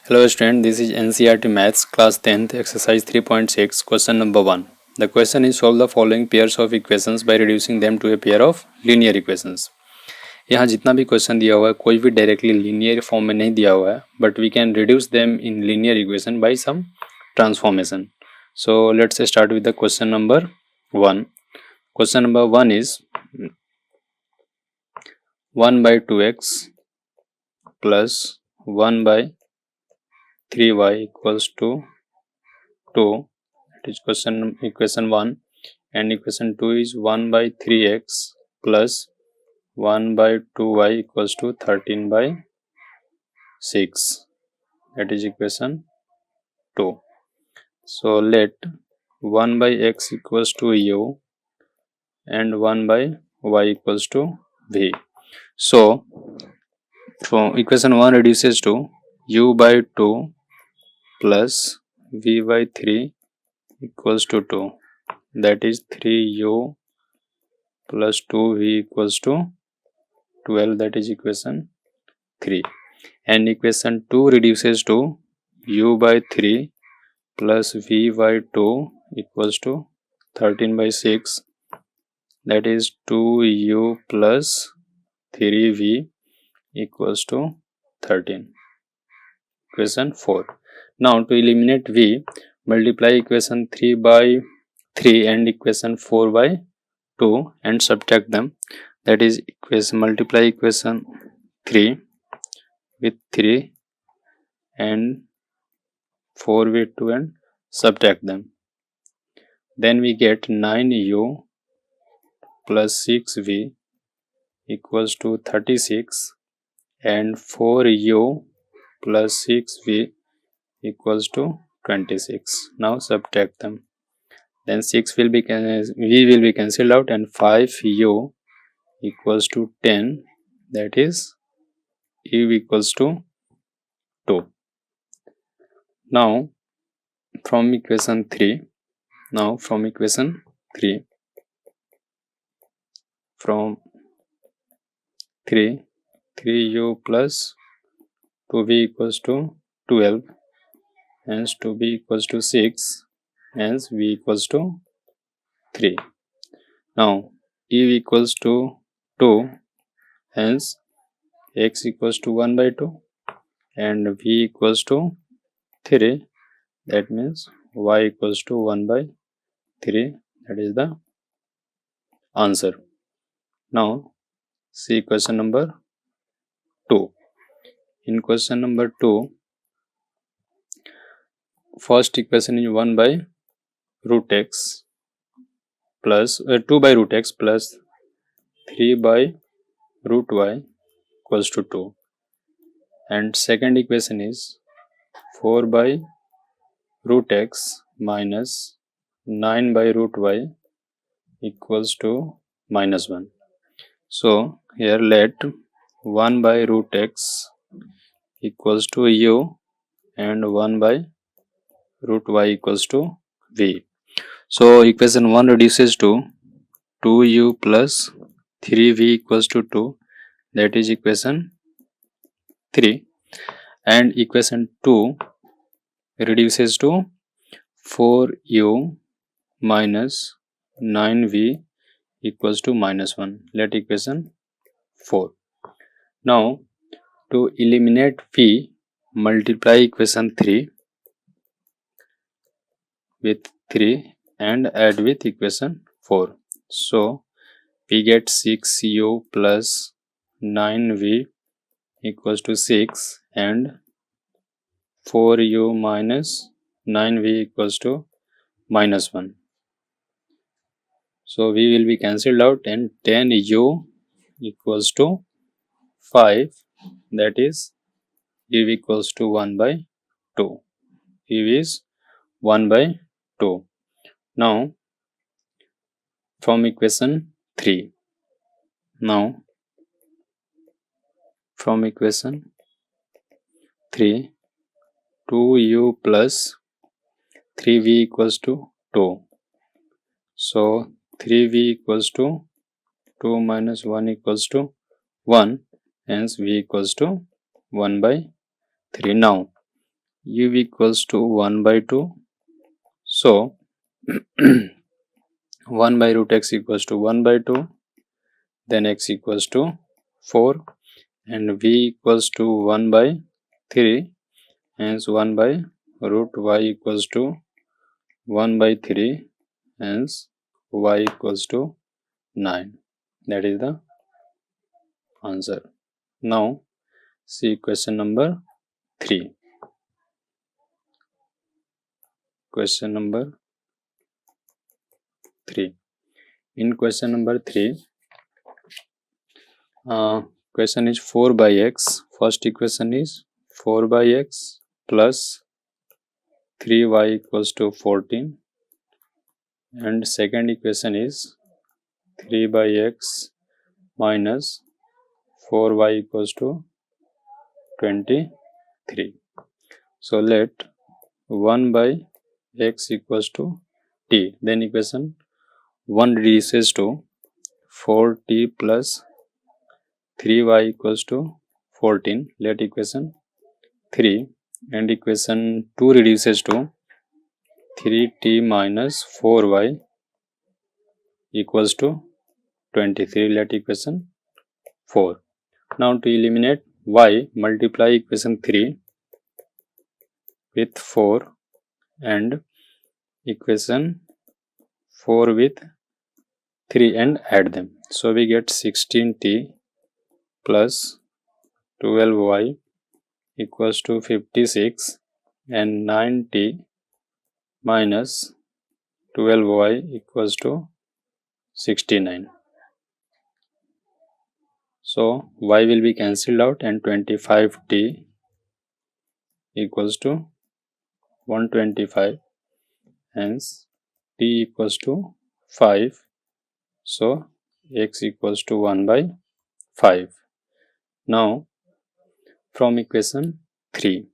Hello student, this is NCERT Maths class 10th exercise 3.6 question number 1. The question is solve the following pairs of equations by reducing them to a pair of linear equations. यहाँ जितना भी question दिया हुआ है कोई भी directly linear form में नहीं दिया हुआ है but we can reduce them in linear equation by some transformation. So let's start with the question number 1. Question number 1 is 1 by 2x plus 1 by 3y equals to 2. It is equation 1, and equation 2 is 1 by 3x plus 1 by 2y equals to 13 by 6. That is equation 2. So let 1 by x equals to u and 1 by y equals to v. So from equation 1 reduces to u by 2 plus v by 3 equals to 2. That is 3u plus 2v equals to 12. That is equation 3. And equation 2 reduces to u by 3 plus v by 2 equals to 13 by 6. That is 2u plus 3v equals to 13. Equation 4. Now to eliminate v, multiply equation 3 by 3 and equation 4 by 2 and subtract them. That is multiply equation 3 with 3 and 4 with 2 and subtract them. Then we get 9u plus 6v equals to 36 and 4u plus 6v equals to 26. Now subtract them. Then 6 will be v will be cancelled out and 5u equals to 10. That is u equals to 2. Now from equation 3 3u plus 2v equals to 12, hence 2b equals to 6, hence v equals to 3. Now u equals to 2, hence x equals to 1 by 2 and v equals to 3. That means y equals to 1 by 3. That is the answer. Now see question number 2. In question number 2, first equation is 1 by root x plus 2 by root x plus 3 by root y equals to 2, and second equation is 4 by root x minus 9 by root y equals to minus 1. So here let 1 by root x equals to u and 1 by root y equals to v. So equation 1 reduces to 2u plus 3v equals to 2. That is equation 3. And equation 2 reduces to 4u minus 9v equals to minus 1. Let equation 4. Now to eliminate v, multiply equation 3 with 3 and add with equation 4. So we get 6u plus 9v equals to 6 and 4u minus 9v equals to minus 1. So v will be cancelled out and 10u equals to 5. That is u equals to 1 by 2. u is 1 by 2. Now from equation 3, 2u plus 3v equals to 2. So 3v equals to 2 minus 1 equals to 1, hence v equals to 1 by 3. Now u equals to 1 by 2. So 1 by root x equals to 1 by 2, then x equals to 4, and v equals to 1 by 3, hence 1 by root y equals to 1 by 3, hence y equals to 9. That is the answer. Now see question number 3. Question number 3. In question number 3, question is 4 by x. First equation is 4 by x plus 3y equals to 14, and second equation is 3 by x minus 4y equals to 23. So let 1 by x equals to t, then equation 1 reduces to 4t plus 3y equals to 14. Let equation 3, and equation 2 reduces to 3t minus 4y equals to 23. Let equation 4. Now to eliminate y, multiply equation 3 with 4 and equation 4 with 3 and add them. So we get 16t plus 12y equals to 56, and 9t minus 12y equals to 69. So y will be cancelled out, and 25t equals to 125, hence t equals to 5. So x equals to 1 by 5. Now from equation 3,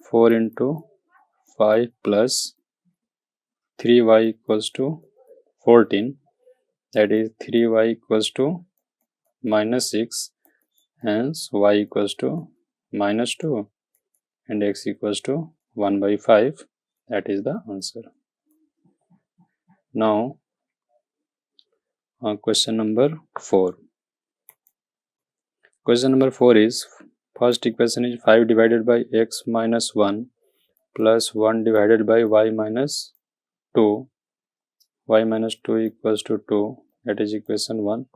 4 into 5 plus 3y equals to 14, that is 3y equals to minus 6, hence y equals to minus 2, and x equals to 1 by 5. That is the answer. Now question number 4. Question number 4 is, first equation is 5 divided by x minus 1 plus 1 divided by y minus 2. Y minus 2 equals to 2, that is equation 1.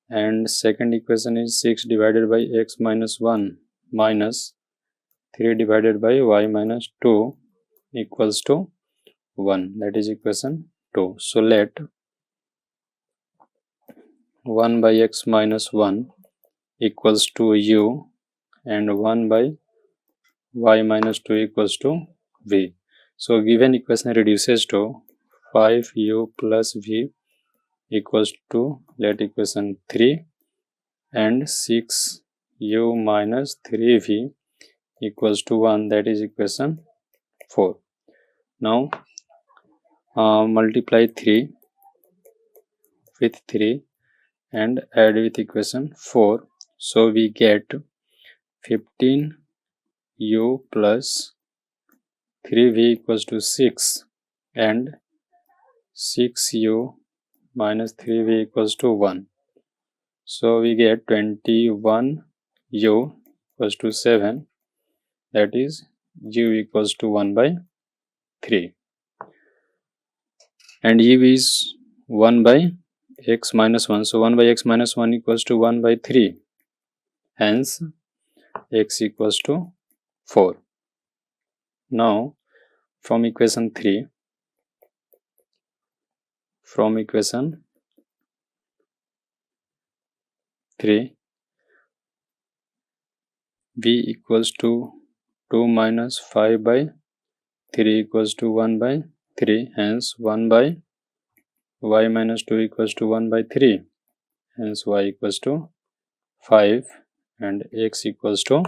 And second equation is 6 divided by x minus 1 minus 3 divided by y minus 2 equals to 1, that is equation 2. So let 1 by x minus 1 equals to u, and 1 by y minus 2 equals to v. So given equation reduces to 5u plus v equals to, let equation 3, and 6u minus 3v equals to 1, that is equation 4. Now multiply 3 with 3 and add with equation 4. So we get 15u plus 3v equals to 6, and 6u minus 3v equals to 1. So we get 21u equals to 7, that is u equals to 1 by 3, and u is 1 by x minus 1. So 1 by x minus 1 equals to 1 by 3, hence x equals to 4. Now from equation 3, v equals to 2 minus 5 by 3 equals to 1 by 3, hence 1 by y minus 2 equals to 1 by 3, hence y equals to 5, and x equals to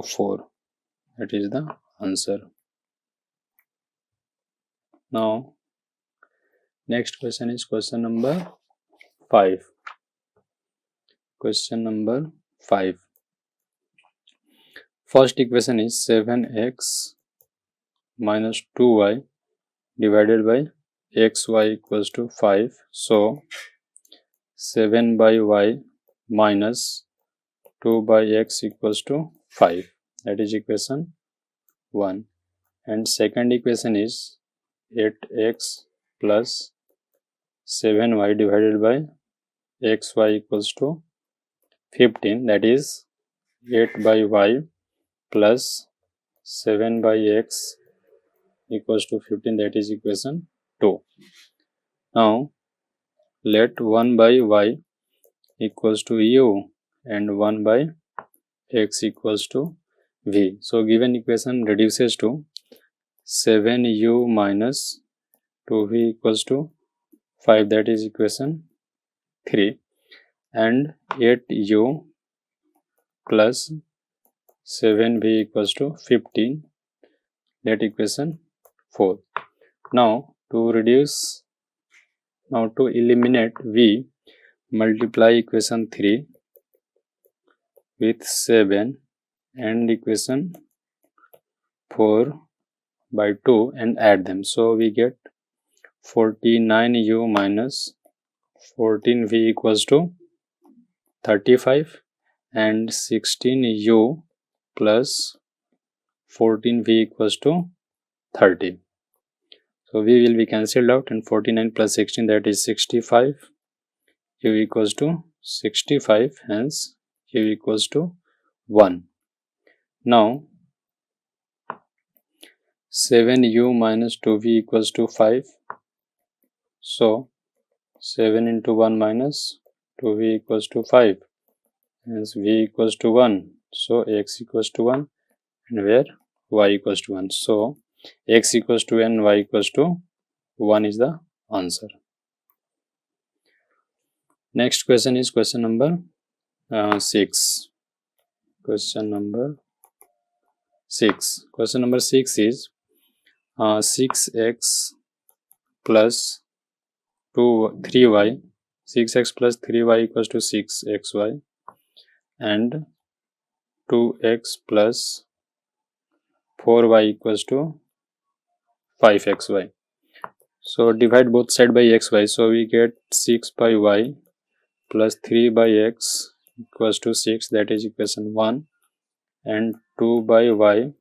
4. That is the answer. Now next question is question number 5. Question number 5. First equation is 7x minus 2y divided by xy equals to 5. So 7 by y minus 2 by x equals to 5. That is equation 1. And second equation is 8x plus 7y divided by xy equals to 15. That is 8 by y plus 7 by x equals to 15. That is equation 2. Now let 1 by y equals to u and 1 by x equals to v. So given equation reduces to 7u minus 2v equals to 5. That is equation 3. And 8u plus 7v equals to 15. That equation 4. Now to eliminate v, multiply equation 3 with 7 and equation 4 by 2 and add them. So we get 49u minus 14v equals to 35 and 16u plus 14v equals to 30. So v will be cancelled out and 49 plus 16, that is 65. u equals to 65, hence u equals to 1. Now 7u minus 2v equals to 5. So 7 into 1 minus 2v equals to 5. Hence v equals to 1. So x equals to 1 and where y equals to 1. So x equals to and y equals to 1 is the answer. Next question is question number 6. Question number 6. Question number 6 is 6x plus 3y. 6x plus 3y equals to 6xy and 2x plus 4y equals to 5xy. So divide both sides by xy. So we get 6 by y plus 3 by x equals to 6. That is equation 1. And 2 by y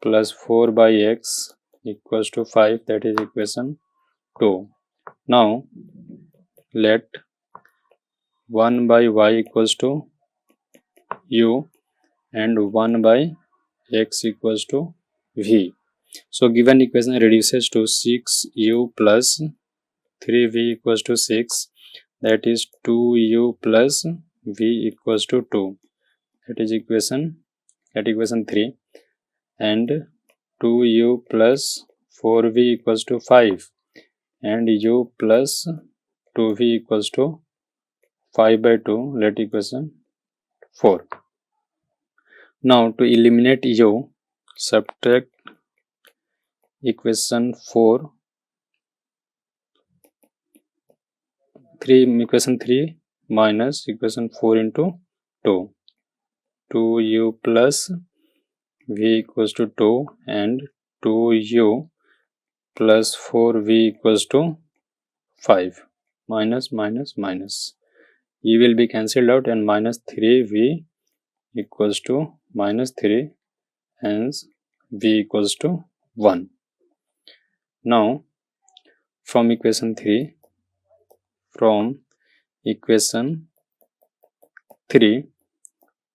plus 4 by x equals to 5. That is equation 2. Now let 1 by y equals to u and 1 by x equals to v. So given equation reduces to 6u plus 3v equals to 6. That is 2u plus v equals to 2. That is equation 3. And 2u plus 4v equals to 5 and u plus 2v equals to 5 by 2. Let equation 4. Now to eliminate u, subtract equation 4 equation 3 minus equation 4 into 2. 2u plus v equals to 2 and 2u plus 4v equals to 5. Minus minus minus. E will be cancelled out and minus 3v equals to minus 3, hence v equals to 1. Now from equation 3,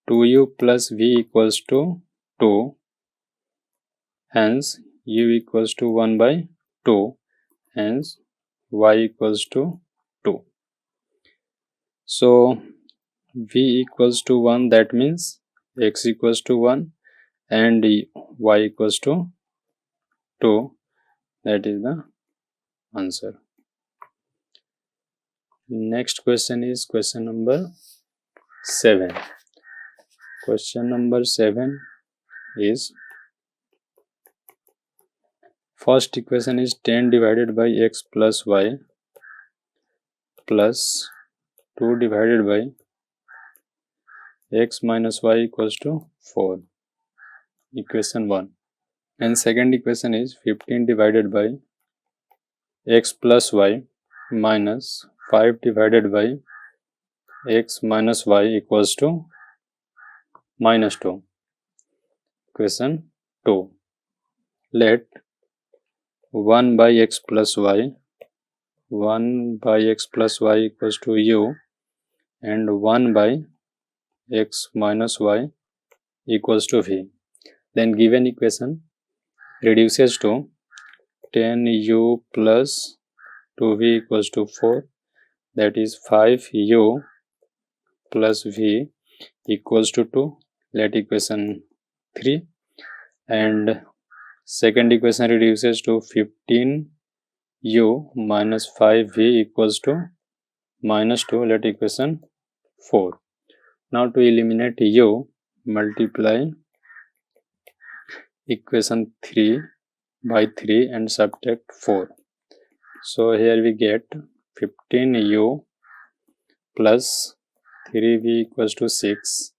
2u plus v equals to 2, hence u equals to 1 by 2, hence y equals to 2. So v equals to 1, that means x equals to 1 and y equals to 2. That is the answer. Next question is question number 7. Question number 7 is, first equation is 10 divided by x plus y plus 2 divided by x minus y equals to 4, equation 1. And second equation is 15 divided by x plus y minus 5 divided by x minus y equals to minus 2, equation 2. Let 1 by x plus y equals to u and 1 by x minus y equals to v. Then given equation reduces to 10u plus 2v equals to 4, that is 5u plus v equals to 2. Let equation 3, and second equation reduces to 15u minus 5v equals to minus 2. Let equation 4. Now to eliminate u, multiply equation 3 by 3 and subtract 4. So here we get 15u plus 3v equals to 6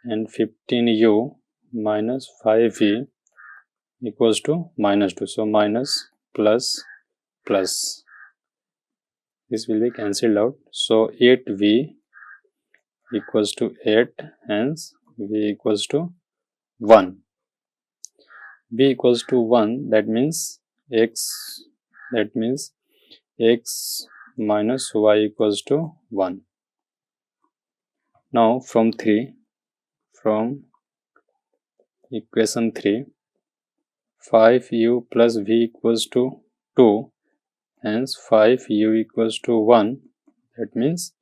and 15u minus 5v equals to minus 2. So minus plus plus. This will be cancelled out. So 8v equals to 8, hence v equals to 1. v equals to 1, that means x minus y equals to 1. Now from equation 3, 5u plus v equals to 2, hence 5u equals to 1, that means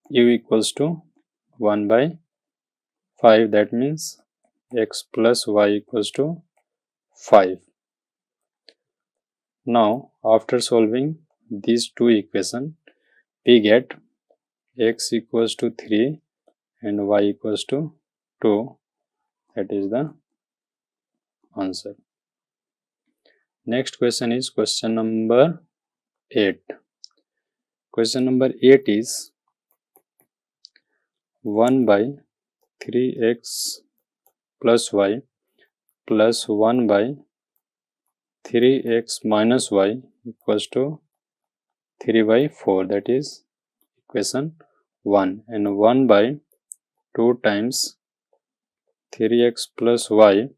u equals to 1 by 5, that means x plus y equals to 5. Now after solving these two equations, we get x equals to 3 and y equals to 2. That is the answer. Next question is question number 8. Question number 8 is 1 by 3x plus y plus 1 by 3x minus y equals to 3 by 4, that is equation 1, and 1 by 2 times 3x plus y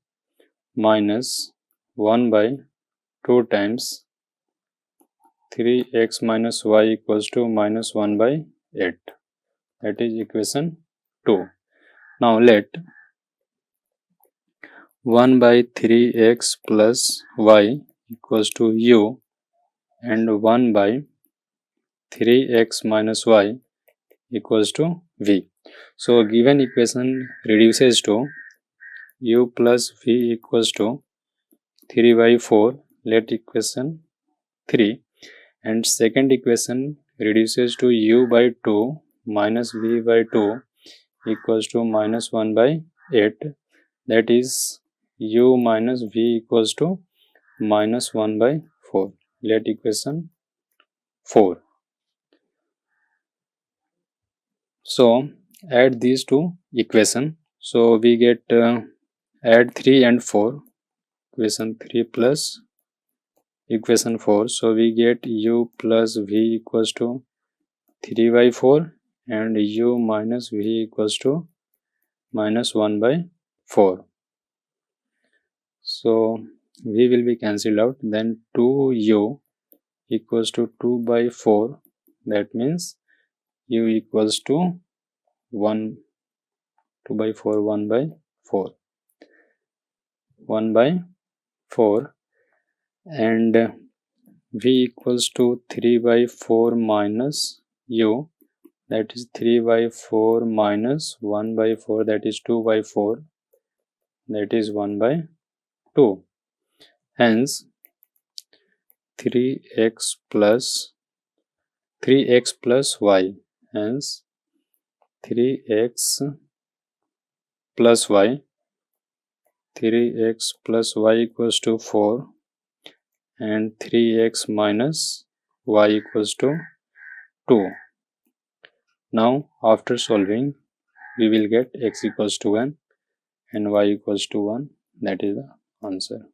minus 1 by 2 times 3x minus y equals to minus 1 by 8, that is equation 2. Now let 1 by 3x plus y equals to u and 1 by 3x minus y equals to v. So given equation reduces to u plus v equals to 3 by 4. Let equation 3, and second equation reduces to u by 2 minus v by 2 equals to minus 1 by 8, that is u minus v equals to minus 1 by 4. Let equation 4. So add these two equations. So we get add 3 and 4, equation 3 plus equation 4. So we get u plus v equals to 3 by 4 and u minus v equals to minus 1 by 4. So v will be cancelled out. Then 2u equals to 2 by 4, that means u equals to 1, 2 by 4, 1 by 4, 1 by 4, and v equals to 3 by 4 minus u, that is 3 by 4 minus 1 by 4, that is 2 by 4, that is 1 by 2. Hence 3x plus y, hence 3x plus y equals to 4 and 3x minus y equals to 2. Now after solving we will get x equals to 1 and y equals to 1. That is the answer.